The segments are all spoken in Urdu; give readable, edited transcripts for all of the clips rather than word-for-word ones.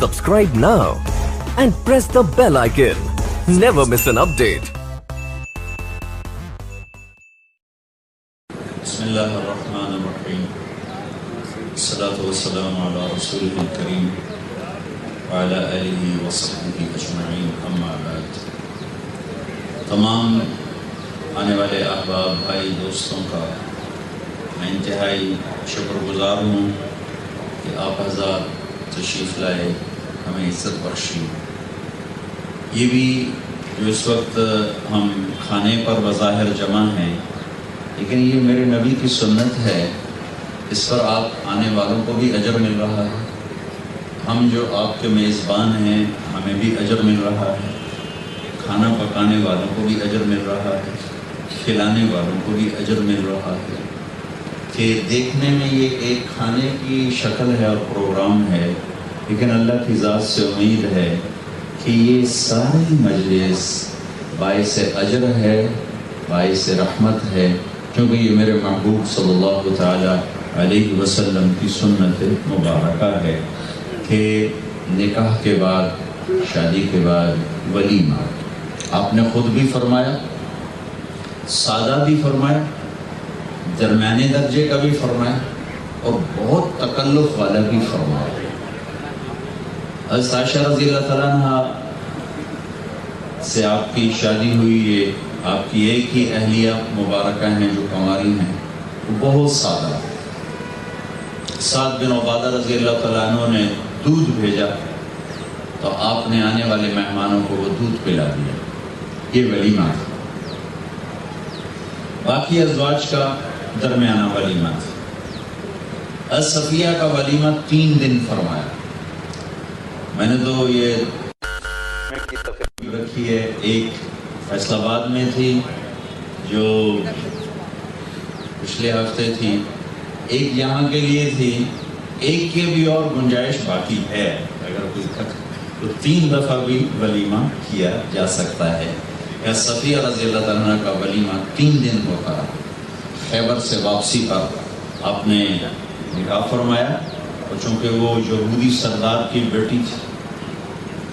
Subscribe now and press the bell icon. Never miss an update. Bismillahirrahmanirrahim. Salatu wassalamu ala rasulihil kareem wa ala alihi wa sahbihi ajma'in, amma ba'd. تمام آنے والے احباب بھائی دوستوں کا میں انتہائی شکر گزار ہوں کہ آپ حضرات تشریف لائے، ہمیں عزت بخشی۔ یہ بھی جو اس وقت ہم کھانے پر بظاہر جمع ہیں، لیکن یہ میرے نبی کی سنت ہے، اس پر آپ آنے والوں کو بھی اجر مل رہا ہے، ہم جو آپ کے میزبان ہیں ہمیں بھی اجر مل رہا ہے، کھانا پکانے والوں کو بھی اجر مل رہا ہے، کھلانے والوں کو بھی اجر مل رہا ہے۔ کہ دیکھنے میں یہ ایک کھانے کی شکل ہے اور پروگرام ہے، لیکن اللہ کی ذات سے امید ہے کہ یہ ساری مجلس باعث اجر ہے، باعث رحمت ہے، کیونکہ یہ میرے محبوب صلی اللہ تعالیٰ علیہ وسلم کی سنت مبارکہ ہے کہ نکاح کے بعد، شادی کے بعد ولیمہ۔ آپ نے خود بھی فرمایا، سادہ بھی فرمایا، درمیانے درجے کا بھی فرمایا، اور بہت تکلف والا بھی فرمایا۔ حضرت عائشہ رضی اللہ تعالیٰ عنہ سے آپ کی شادی ہوئی، یہ آپ کی ایک ہی اہلیہ مبارکہ ہیں جو کنواری ہیں، وہ بہت سادہ۔ سعد بن عبادہ رضی اللہ تعالیٰ عنہ نے دودھ بھیجا تو آپ نے آنے والے مہمانوں کو وہ دودھ پلا دیا، یہ ولیمہ تھا۔ باقی ازواج کا درمیانہ ولیمہ تھا۔ صفیہ کا ولیمہ 3 دن فرمایا۔ میں نے تو یہ تقریب رکھی ہے، ایک فیصل آباد میں تھی جو پچھلے ہفتے تھی، ایک یہاں کے لیے تھی، ایک کے بھی اور گنجائش باقی ہے، اگر کوئی تو 3 دفعہ بھی ولیمہ کیا جا سکتا ہے۔ صفیہ رضی اللہ عنہ کا ولیمہ 3 دن ہوتا رہا۔ خیبر سے واپسی پر آپ نے نکاح فرمایا، اور چونکہ وہ یہودی سردار کی بیٹی تھی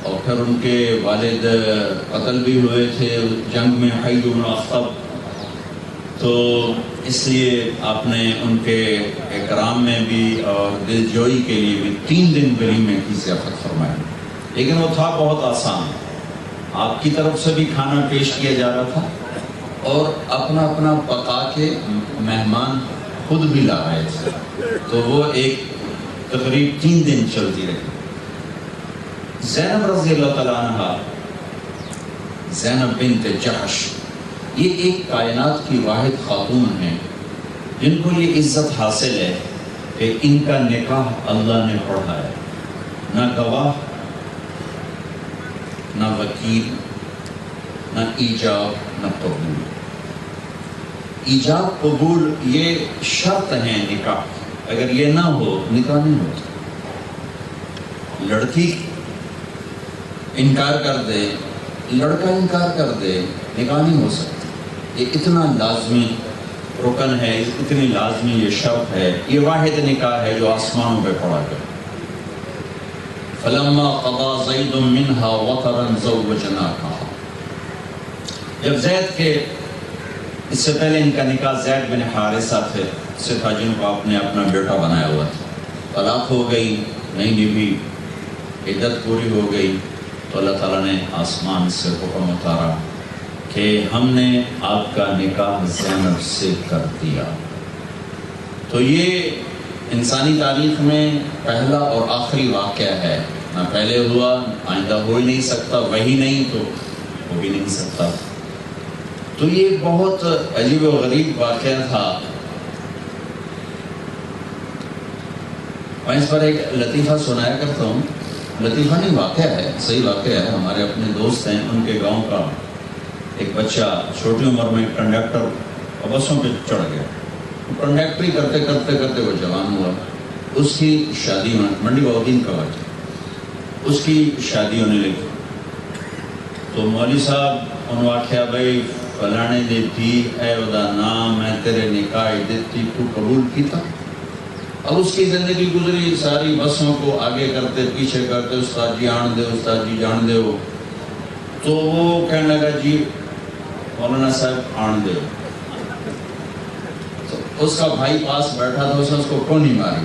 اور پھر ان کے والد قتل بھی ہوئے تھے جنگ میں، حی بن اخطب، تو اس لیے آپ نے ان کے اکرام میں بھی اور دل جوئی کے لیے بھی 3 دن ولیمے کی ضیافت فرمائی۔ لیکن وہ تھا بہت آسان، آپ کی طرف سے بھی کھانا پیش کیا جا رہا تھا اور اپنا اپنا پکا کے مہمان خود بھی لا رہے تھے، تو وہ ایک تقریب 3 دن چلتی رہی۔ زینب رضی اللہ تعالیٰ عنہ، زینب بنت جحش، یہ ایک کائنات کی واحد خاتون ہیں جن کو یہ عزت حاصل ہے کہ ان کا نکاح اللہ نے پڑھا ہے، نہ گواہ، نہ وکیل، نہ ایجاب، نہ قبول۔ ایجاب قبول یہ شرط ہیں نکاح، اگر یہ نہ ہو نکاح نہیں ہوتا۔ لڑکی انکار کر دے، لڑکا انکار کر دے، نکاح نہیں ہو سکتا۔ یہ اتنا لازمی رکن ہے، اتنی لازمی یہ شرط ہے، یہ واحد نکاح ہے جو آسمانوں پہ پڑا گیا۔ فَلَمَّا قَضَى زَيْدٌ مِّنْهَا وَطَرًا زَوَّجْنَاكَهَا۔ جب زید کے، اس سے پہلے ان کا نکاح زید بن حارثہ تھے، سے تھا جن کو آپ نے اپنا بیٹا بنایا ہوا تھا، طلاق ہو گئی، نہیں نبھی، عدت پوری ہو گئی، تو اللہ تعالیٰ نے آسمان سے حکم اتارا کہ ہم نے آپ کا نکاح زینب سے کر دیا۔ تو یہ انسانی تاریخ میں پہلا اور آخری واقعہ ہے، نہ پہلے ہوا، آئندہ ہو ہی نہیں سکتا، وہی نہیں تو ہو بھی نہیں سکتا۔ تو یہ بہت عجیب و غریب واقعہ تھا۔ میں اس پر ایک لطیفہ سنایا کرتا ہوں، لطیفہ نہیں واقعہ ہے، صحیح واقعہ ہے۔ ہمارے اپنے دوست ہیں، ان کے گاؤں کا ایک بچہ چھوٹی عمر میں کنڈکٹر اور بسوں پہ چڑھ گیا، کنڈکٹری کرتے کرتے کرتے وہ جوان ہوا، اس کی شادی منڈی بہودین کا بچہ، اس کی شادی ہونے لگی۔ تو مولوی صاحب انہوں آکھیا بھائی فلانے دے دی اے ودا نام میں تیرے نکاح دیتی تو قبول کیتا؟ اب اس کی زندگی گزری ساری بسوں کو آگے کرتے پیچھے کرتے، استاد جی آن دے، استاد جی جان دے ہو، تو وہ کہنے لگا جی مولانا صاحب آن دے. تو اس کا بھائی پاس بیٹھا تھا، اس نے اس کو کونی ماری،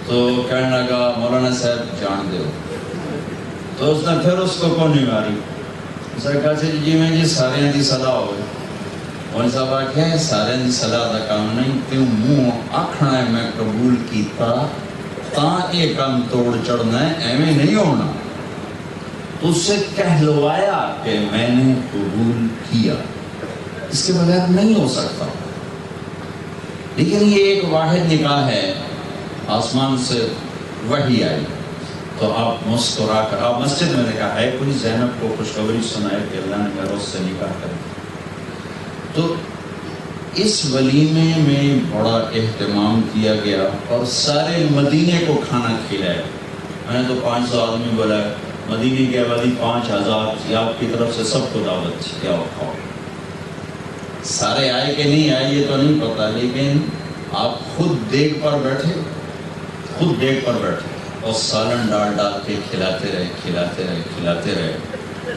تو کہنے لگا مولانا صاحب جان دے ہو. تو اس نے پھر اس کو کونی ماری. اس نے کہا جی میں جی سارے دی صلاح ہوئے. مول صاحب آخیا سارے دی صلاح دا کام نہیں، کیوں منہ آکھنا ہے میں قبول کیتا تاں یہ کام توڑ چڑھنا ہے، ایویں نہیں ہونا. تو اس سے کہلوایا کہ میں نے قبول کیا، اس کے بغیر نہیں ہو سکتا. لیکن یہ ایک واحد نکاح ہے، آسمان سے وحی آئی تو آپ مسکرا کر آپ مسجد میں نے کہا ہے کوئی زینب کو خوشخبری سنائے کہ اللہ نے میرا اس سے نکاح کر دیا. تو اس ولیمے میں بڑا اہتمام کیا گیا اور سارے مدینے کو کھانا کھلایا. میں نے تو 500 آدمی بولا، مدینے کی آبادی 5000 یا آپ کی طرف سے سب کو دعوت تھی، کیا کھاؤ. سارے آئے کہ نہیں آئے یہ تو نہیں پتا، لیکن آپ خود دیگ پر بیٹھے، خود دیگ پر بیٹھے اور سالن ڈال ڈال کے کھلاتے رہے کھلاتے رہے کھلاتے رہے.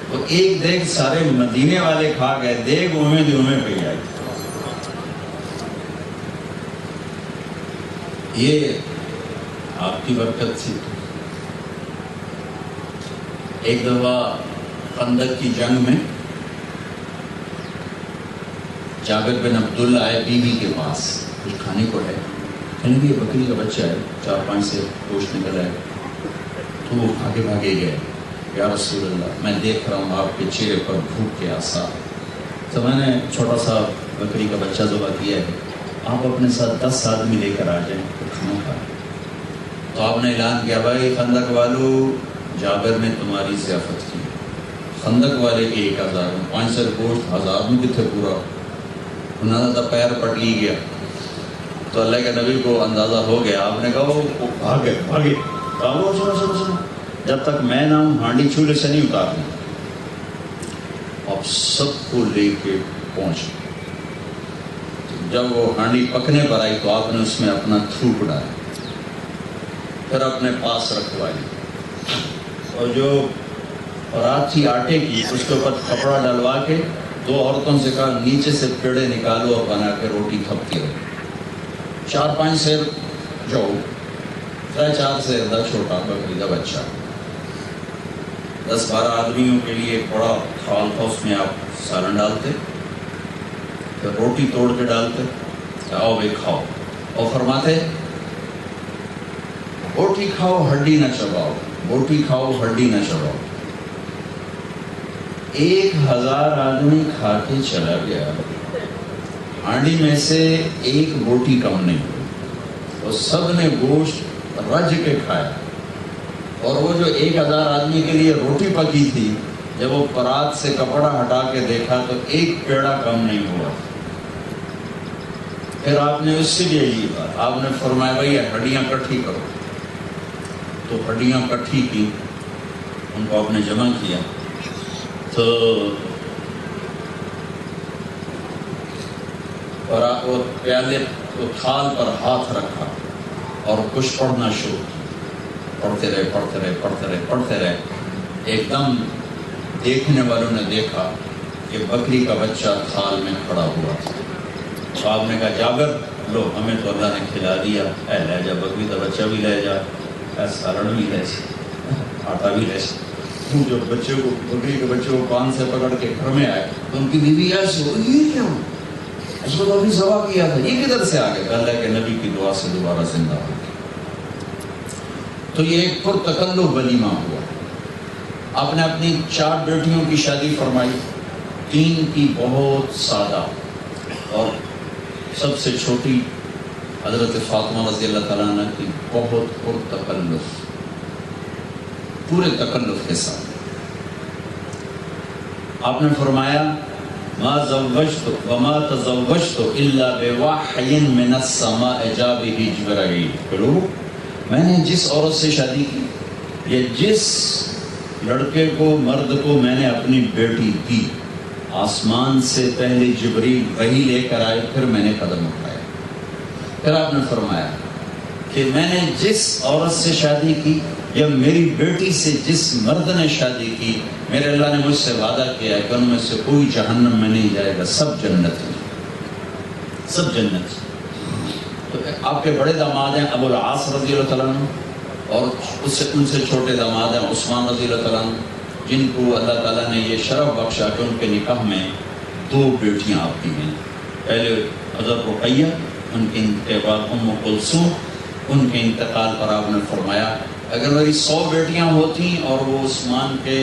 وہ ایک دیگ سارے مدینے والے کھا گئے، دیگ اومے دی اومے پہ آئی. یہ آپ کی برکت تھی. ایک دفعہ خندق کی جنگ میں جابر بن عبداللہ آئے بیوی کے پاس، کچھ کھانے کو ہے، کہنے کہ یہ بکری کا بچہ ہے، 4-5 سے گوشت نکل آئے. تو وہ بھاگے بھاگے گئے، یا رسول اللہ میں دیکھ رہا ہوں آپ کے چہرے پر بھوک کے آثار، تو میں نے چھوٹا سا بکری کا بچہ ذبح کیا ہے، آپ اپنے ساتھ 10 آدمی لے کر آ جائیں تو کھانا کھائیں. تو آپ نے اعلان کیا بھائی خندق والو، جابر نے تمہاری ضیافت کی. خندق والے کے 1000 5 سر گوشت 1000 میں کتنے پورا، انہوں نے تو پیر پٹی گیا. تو اللہ کے نبی کو اندازہ ہو گیا، آپ نے کہا وہ بھاگے بھاگے، سنو جب تک میں نہ ہوں ہانڈی چولہے سے نہیں اتارنی. اب سب کو لے کے پہنچ، جب وہ ہانڈی پکنے پر آئی تو آپ نے اس میں اپنا تھوک ڈالا، پھر اپنے پاس رکھوائی، اور جو رات تھی آٹے کی اس کے اوپر کپڑا ڈلوا کے 2 عورتوں سے کہا نیچے سے پیڑے نکالو اور بنا کے روٹی تھپتی رہو. 4-5 سیر جو 4 سیر دا چھوٹا بکری کا بچہ، 10-12 آدمیوں کے لیے ایک بڑا تھال تھا، اس میں آپ سالن ڈالتے، پھر روٹی توڑ کے ڈالتے، آؤ بھائی کھاؤ، اور فرماتے بوٹی کھاؤ ہڈی نہ چباؤ، بوٹی کھاؤ ہڈی نہ چباؤ. 1000 آدمی کھا کے چلا گیا، ہانڈی میں سے ایک بوٹی کم نہیں ہوئی، اور سب نے گوشت رج کے کھایا. اور وہ جو 1000 آدمی کے لیے روٹی پکی تھی، جب وہ پرات سے کپڑا ہٹا کے دیکھا تو ایک پیڑا کم نہیں ہوا. پھر آپ نے اس سے بھی یہی بات، آپ نے فرمایا بھائی ہڈیاں کٹھی کرو. تو ہڈیاں کٹھی کی، ان کو آپ نے جمع کیا، تو اور وہ پیالے کو تھال پر ہاتھ رکھا اور کچھ پڑھنا شروع کیا. پڑھتے رہے پڑھتے رہے پڑھتے رہے پڑھتے رہے. ایک دم دیکھنے والوں نے دیکھا کہ بکری کا بچہ تھال میں کھڑا ہوا تھا. تو آپ نے کہا جابر لو، ہمیں تو اللہ نے کھلا دیا، اے لے جا بکری کا بچہ بھی لے جا، اے سالن بھی لے جا، آٹا بھی لے جا. جو بچے کو بکری کے بچے کو کان سے پکڑ کے گھر میں آئے تو ان کی بیوی ایسے ہو، یہ کیا ہو، اس کو تو ابھی ذبح کیا تھا، یہ کدھر سے آ گیا؟ اللہ کے نبی کی دعا سے دوبارہ زندہ ہو گیا. تو یہ ایک پرتکلف ولیمہ ہوا. آپ نے اپنی 4 بیٹیوں کی شادی فرمائی، 3 کی بہت سادہ اور سب سے چھوٹی حضرت فاطمہ رضی اللہ تعالیٰ عنہ کی بہت پرتکلف، پورے تکلف کے ساتھ. آپ نے فرمایا ما زوجت وما تزوجت الا بوحی من السماء جاء به جبرائیل. میں نے جس عورت سے شادی کی یا جس لڑکے کو مرد کو میں نے اپنی بیٹی دی، آسمان سے پہلے جبریل وحی لے کر آئے، پھر میں نے قدم اٹھایا. پھر آپ نے فرمایا کہ میں نے جس عورت سے شادی کی یا میری بیٹی سے جس مرد نے شادی کی، میرے اللہ نے مجھ سے وعدہ کیا ہے کہ ان میں سے کوئی جہنم میں نہیں جائے گا، سب جنت میں، سب جنت۔ تو آپ کے بڑے داماد ہیں ابو العاص رضی اللہ تعالیٰ عنہ، اور ان سے چھوٹے داماد ہیں عثمان رضی اللہ تعالیٰ عنہ، جن کو اللہ تعالیٰ نے یہ شرف بخشا کہ ان کے نکاح میں 2 بیٹیاں آپ کی ہیں۔ پہلے حضرت رقیہ، ان کے بعد ام کلثوم، ان کے انتقال پر آپ نے فرمایا اگر میری 100 بیٹیاں ہوتی اور وہ عثمان کے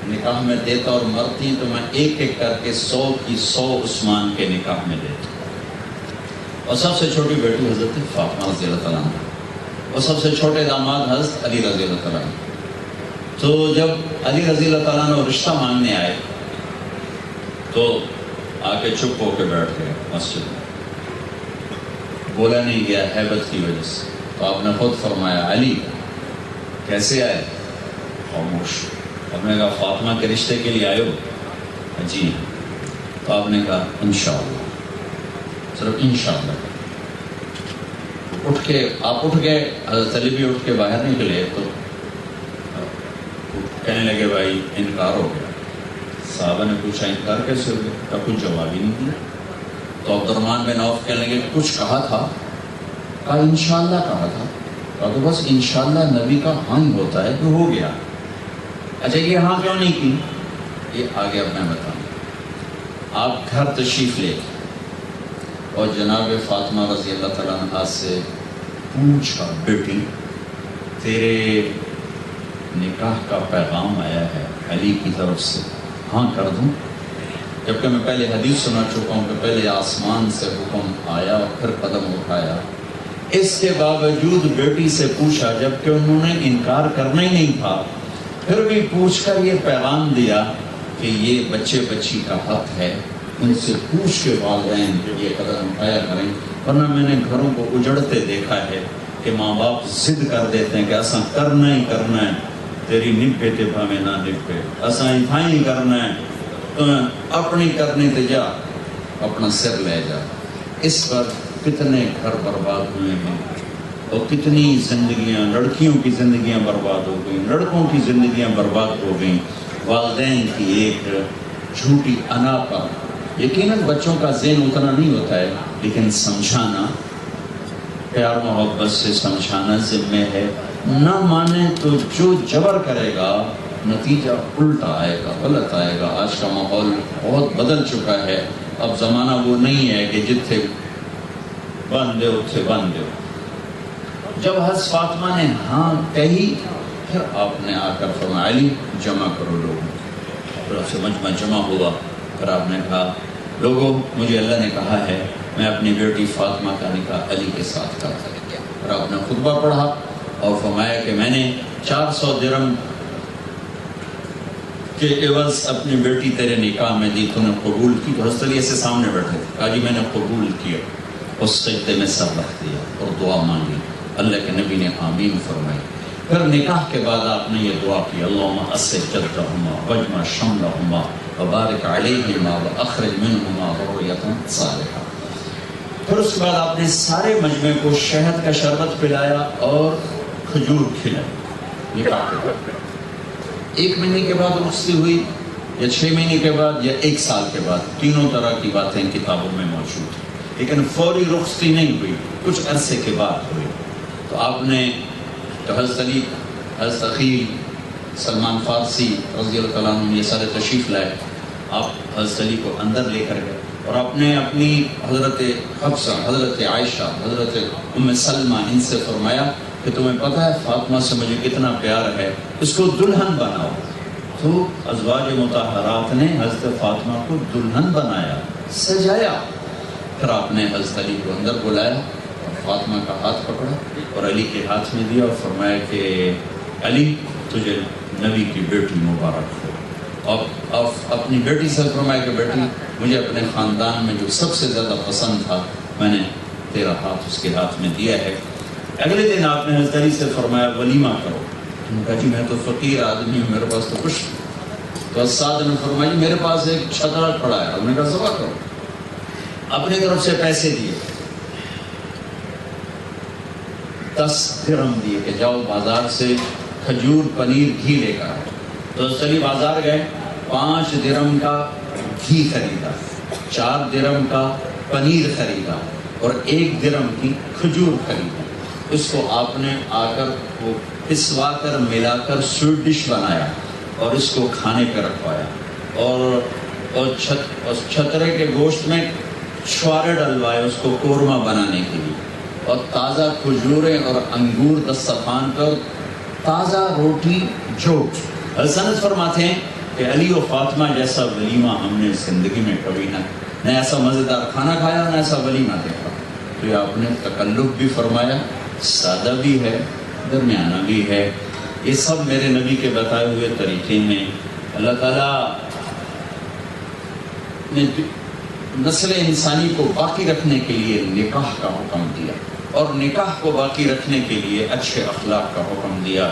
نکاح میں دیتا اور مرتی تو میں ایک ایک کر کے 100 کی 100 عثمان کے نکاح میں دیتا۔ اور سب سے چھوٹی بیٹی حضرت فاطمہ رضی اللہ تعالیٰ عنہ، اور سب سے چھوٹے داماد حضرت علی رضی اللہ تعالیٰ عنہ۔ تو جب علی رضی اللہ تعالیٰ عنہ رشتہ مانگنے آئے تو آ کے چپ ہو کے بیٹھ گئے مسجد میں، بولا نہیں گیا ہیبت کی وجہ سے۔ تو آپ نے خود فرمایا علی کیسے آئے؟ خاموش۔ آپ نے کہا فاطمہ کے رشتے کے لیے آئے ہو؟ جی۔ تو آپ نے کہا انشاءاللہ، صرف انشاءاللہ۔ آپ اٹھ گئے، حضرت علی بھی اٹھ کے باہر نکلے تو کہنے لگے بھائی انکار ہو گیا۔ صحابہ نے پوچھا انکار کیسے ہو گیا؟ کا کچھ جواب ہی نہیں دیا۔ تو عبد الرحمن بن عوف کہنے لگے کچھ کہا تھا؟ کہا انشاءاللہ کہا تھا۔ کہا تو بس انشاءاللہ نبی کا ہاں ہوتا ہے کہ ہو گیا۔ اچھا یہ ہاں کیوں نہیں کی؟ یہ آگے اب میں بتاؤں۔ آپ گھر تشریف لے اور جناب فاطمہ رضی اللہ تعالیٰ عنہ سے پوچھا بیٹی تیرے نکاح کا پیغام آیا ہے علی کی طرف سے، ہاں کر دوں؟ جبکہ میں پہلے حدیث سنا چکا ہوں کہ پہلے آسمان سے حکم آیا اور پھر قدم اٹھایا۔ اس کے باوجود بیٹی سے پوچھا جبکہ انہوں نے انکار کرنا ہی نہیں تھا، پھر بھی پوچھ کر یہ پیغام دیا کہ یہ بچے بچی کا حق ہے، ان سے پوچھ کے والدین یہ قدم اٹھایا کریں، ورنہ میں نے گھروں کو اجڑتے دیکھا ہے کہ ماں باپ ضد کر دیتے ہیں کہ ایسا کرنا ہی کرنا ہے، تیری نبھے تے بھامے نہ نبھے، ایسا ہی کرنا ہے، تو اپنی کرنی تے جا، اپنا سر لے جا۔ اس پر کتنے گھر برباد ہوئے ہیں اور کتنی زندگیاں، لڑکیوں کی زندگیاں برباد ہو گئیں، لڑکوں کی زندگیاں برباد ہو گئیں والدین کی ایک جھوٹی انا پر۔ یقیناً بچوں کا ذہن اتنا نہیں ہوتا ہے، لیکن سمجھانا، پیار محبت سے سمجھانا ذمہ ہے۔ نہ مانے تو جو جبر کرے گا نتیجہ الٹا آئے گا، غلط آئے گا۔ آج کا ماحول بہت بدل چکا ہے، اب زمانہ وہ نہیں ہے کہ جتھے بن دو اتھے بن دو۔ جب حضرت فاطمہ نے ہاں کہی پھر آپ نے آ کر فرمایا علی جمع کرو لوگوں، پھر آپ سے مجمع جمع ہوا۔ پھر آپ نے کہا لوگوں مجھے اللہ نے کہا ہے میں اپنی بیٹی فاطمہ کا نکاح علی کے ساتھ کرتا ہوں۔ پھر آپ نے خطبہ پڑھا اور فرمایا کہ میں نے 400 درہم کہ عوض اپنی بیٹی تیرے نکاح میں دی، تو نے قبول کی؟ تو حضرت علی سے سامنے بیٹھے، کہا جی میں نے قبول کیا۔ اس سجدے میں سر رکھ دیا اور دعا مانگی، اللہ کے نبی نے آمین فرمائی۔ پھر نکاح کے بعد آپ نے یہ دعا کی اللہم اصلح جدہما واجمع شملہما وبارک علیہما واخرج منہما ذریۃ صالحہ۔ پھر اس کے بعد آپ نے سارے مجمع کو شہد کا شربت پلایا اور کھجور کھلائی نکاح کے بعد۔ 1 مہینے کے بعد رخصتی ہوئی یا 6 مہینے کے بعد یا 1 سال کے بعد، تینوں طرح کی باتیں کتابوں میں موجود ہیں، لیکن فوری رخصتی نہیں ہوئی، کچھ عرصے کے بعد ہوئی۔ تو آپ نے تو حضرت علی، حضرت عقیل، سلمان فارسی رضی اللہ تعالیٰ عنہ یہ سارے تشریف لائے۔ آپ حضرت علی کو اندر لے کر گئے اور آپ نے اپنی حضرت حفصہ، حضرت عائشہ، حضرت ام سلمہ ان سے فرمایا کہ تمہیں پتہ ہے فاطمہ سے مجھے کتنا پیار ہے، اس کو دلہن بناؤ۔ تو ازواج مطہرات نے حضرت فاطمہ کو دلہن بنایا، سجایا۔ پھر آپ نے حضرت علی کو اندر بلایا اور فاطمہ کا ہاتھ پکڑا اور علی کے ہاتھ میں دیا اور فرمایا کہ علی تجھے نبی کی بیٹی مبارک ہو۔ اور اپنی بیٹی سے فرمایا کہ بیٹی مجھے اپنے خاندان میں جو سب سے زیادہ پسند تھا میں نے تیرا ہاتھ اس کے ہاتھ میں دیا ہے۔ اگلے دن آپ نے حضرت علی سے فرمایا ولیمہ کرو۔ انہوں نے کہا جی میں تو فقیر آدمی ہوں، میرے پاس تو کچھ نہیں۔ تو اسد نے فرمایا جی میرے پاس ایک چھترا پڑا ہے۔ انہوں نے کہا ذبح کرو۔ اپنی طرف سے پیسے دیے، 10 درہم دیے کہ جاؤ بازار سے کھجور پنیر گھی لے کر آؤ۔ تو چلی بازار گئے، 5 درہم کا گھی خریدا، 4 درہم کا پنیر خریدا اور 1 درہم کی کھجور خریدا۔ اس کو آپ نے آ کر وہ پسوا کر ملا کر سویٹ ڈش بنایا اور اس کو کھانے پہ رکھوایا، اور چھترے کے گوشت میں چھوارے ڈلوائے اس کو قورمہ بنانے کے لیے، اور تازہ کھجوریں اور انگور دسترخوان پر، تازہ روٹی جوٹ۔ حسنت فرماتے ہیں کہ علی و فاطمہ جیسا ولیمہ ہم نے زندگی میں کبھی نہ ایسا مزیدار کھانا کھایا، نہ ایسا ولیمہ دیکھا۔ تو یہ آپ نے تکلف بھی فرمایا، سادہ بھی ہے، درمیانہ بھی ہے۔ یہ سب میرے نبی کے بتائے ہوئے طریقے ہیں۔ اللہ تعالیٰ نے نسل انسانی کو باقی رکھنے کے لیے نکاح کا حکم دیا، اور نکاح کو باقی رکھنے کے لیے اچھے اخلاق کا حکم دیا۔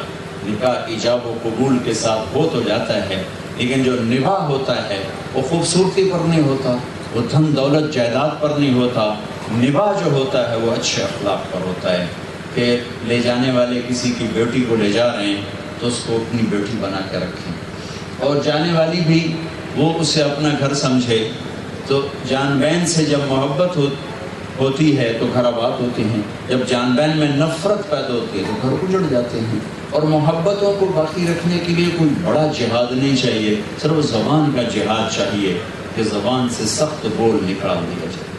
نکاح ایجاب و قبول کے ساتھ ہو تو جاتا ہے، لیکن جو نباہ ہوتا ہے وہ خوبصورتی پر نہیں ہوتا، وہ دھن دولت جائیداد پر نہیں ہوتا۔ نباہ جو ہوتا ہے وہ اچھے اخلاق پر ہوتا ہے، کہ لے جانے والے کسی کی بیٹی کو لے جا رہے ہیں تو اس کو اپنی بیٹی بنا کے رکھیں، اور جانے والی بھی وہ اسے اپنا گھر سمجھے۔ تو جان بین سے جب محبت ہوتی ہے تو گھر آباد ہوتے ہیں، جب جان بین میں نفرت پیدا ہوتی ہے تو گھر اجڑ جاتے ہیں۔ اور محبتوں کو باقی رکھنے کے لیے کوئی بڑا جہاد نہیں چاہیے، صرف زبان کا جہاد چاہیے کہ زبان سے سخت بول نکال دیا جائے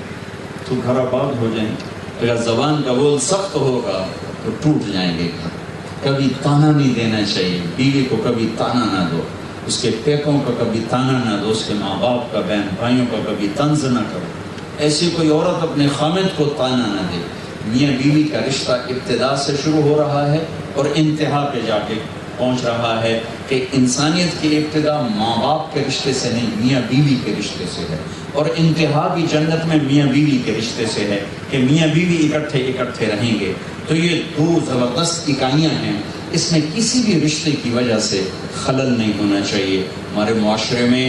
تو گھر آباد ہو جائیں۔ اگر زبان کا بول سخت ہوگا تو ٹوٹ جائیں گے گھر۔ کبھی تانا نہیں دینا چاہیے، بیوی کو کبھی تانا نہ دو، اس کے پیکوں کا کبھی تانا نہ دو، اس کے ماں باپ کا، بہن بھائیوں کا کبھی طنز نہ کرو۔ ایسی کوئی عورت اپنے خامد کو تانا نہ دے۔ میاں بیوی کا رشتہ ابتدا سے شروع ہو رہا ہے اور انتہا پہ جا کے پہنچ رہا ہے، کہ انسانیت کی ابتدا ماں باپ کے رشتے سے نہیں، میاں بیوی کے رشتے سے ہے، اور انتہا بھی جنت میں میاں بیوی کے رشتے سے ہے، کہ میاں بیوی اکٹھے رہیں گے۔ تو یہ 2 زبردست اکائیاں ہیں، اس میں کسی بھی رشتے کی وجہ سے خلل نہیں ہونا چاہیے۔ ہمارے معاشرے میں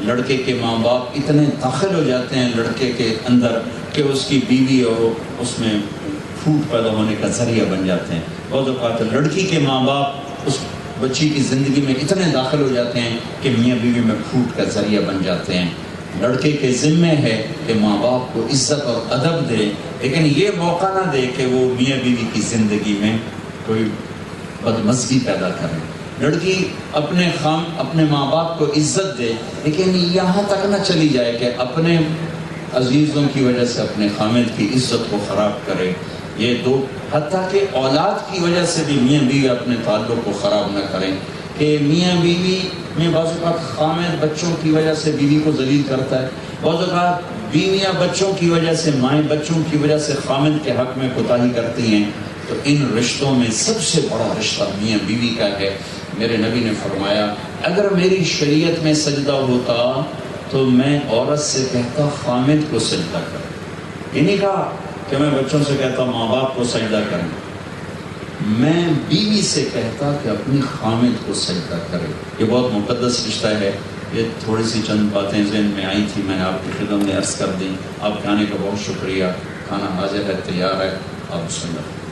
لڑکے کے ماں باپ اتنے داخل ہو جاتے ہیں لڑکے کے اندر کہ اس کی بیوی اور اس میں پھوٹ پیدا ہونے کا ذریعہ بن جاتے ہیں۔ بعض اوقات لڑکی کے ماں باپ اس بچی کی زندگی میں اتنے داخل ہو جاتے ہیں کہ میاں بیوی میں پھوٹ کا ذریعہ بن جاتے ہیں۔ لڑکے کے ذمے ہے کہ ماں باپ کو عزت اور ادب دے، لیکن یہ موقع نہ دے کہ وہ میاں بیوی کی زندگی میں کوئی بدمزگی پیدا کرے۔ لڑکی اپنے ماں باپ کو عزت دے، لیکن یہاں تک نہ چلی جائے کہ اپنے عزیزوں کی وجہ سے اپنے خامد کی عزت کو خراب کرے۔ یہ 2، حتیٰ کہ اولاد کی وجہ سے بھی میاں بیوی اپنے تعلق کو خراب نہ کریں، کہ میاں بیوی میں بعض اوقات خامد بچوں کی وجہ سے بیوی کو ذلیل کرتا ہے، بعض اوقات بیویاں بچوں کی وجہ سے، مائیں بچوں کی وجہ سے خامد کے حق میں کوتاہی کرتی ہیں۔ تو ان رشتوں میں سب سے بڑا رشتہ میاں بیوی کا ہے۔ میرے نبی نے فرمایا اگر میری شریعت میں سجدہ ہوتا تو میں عورت سے کہتا خامد کو سجدہ کر، یہ نہیں کہا کہ میں بچوں سے کہتا ماں باپ کو سجدہ کریں، میں بیوی سے کہتا کہ اپنی خامد کو سجدہ کرے۔ یہ بہت مقدس رشتہ ہے۔ یہ تھوڑی سی چند باتیں ذہن میں آئی تھی، میں نے آپ کی خدمت میں عرض کر دی۔ آپ کے آنے کا بہت شکریہ۔ کھانا حاضر ہے، تیار ہے، آپ سن لیں۔